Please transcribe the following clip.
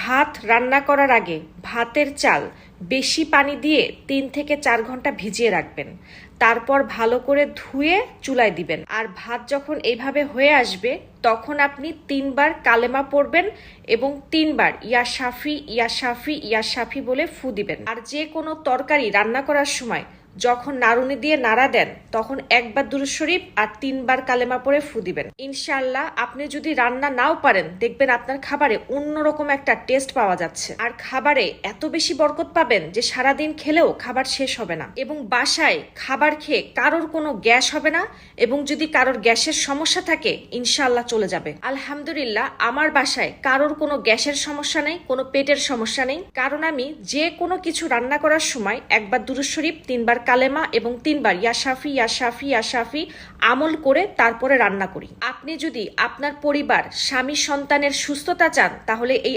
ভাত রান্না করার আগে ভাতের চাল বেশি পানি দিয়ে 3 থেকে 4 ঘন্টা ভিজিয়ে রাখবেন। তারপর ভালো করে ধুয়ে চুলায় দিবেন। আর ভাত যখন এইভাবে হয়ে আসবে তখন আপনি 3 বার কালেমা পড়বেন এবং 3 বার ইয়া শাফি ইয়া শাফি ইয়া শাফি বলে ফু দিবেন। আর যে কোনো তরকারি রান্না করার সময় যখন নাড়ুনি দিয়ে নাড়া দেন তখন 1 বার দুরূদ শরীফ আর 3 বার কালেমা পড়ে ফু দিবেন। ইনশাআল্লাহ আপনি যদি রান্না নাও পারেন দেখবেন আপনার খাবারে অন্যরকম একটা টেস্ট পাওয়া যাচ্ছে। আর খাবারে এত বেশি বরকত পাবেন যে সারাদিন খেলেও খাবার শেষ হবে না। এবং বাসায় খাবার খেয়ে কারোর কোনো গ্যাস হবে না, এবং যদি কারোর গ্যাসের সমস্যা থাকে ইনশাআল্লাহ চলে যাবে। আলহামদুলিল্লাহ আমার বাসায় কারোর কোনো গ্যাসের সমস্যা নেই, কোনো পেটের সমস্যা নেই, কারণ আমি যে কোনো কিছু রান্না করার সময় 1 বার দুরূদ শরীফ, 3 বার কালেমা এবং 3 বার ইয়া শাফি ইয়া শাফি ইয়া শাফি আমল করে তারপরে রান্না করি। আপনি যদি আপনার পরিবার, স্বামী, সন্তানের সুস্থতা চান তাহলে এই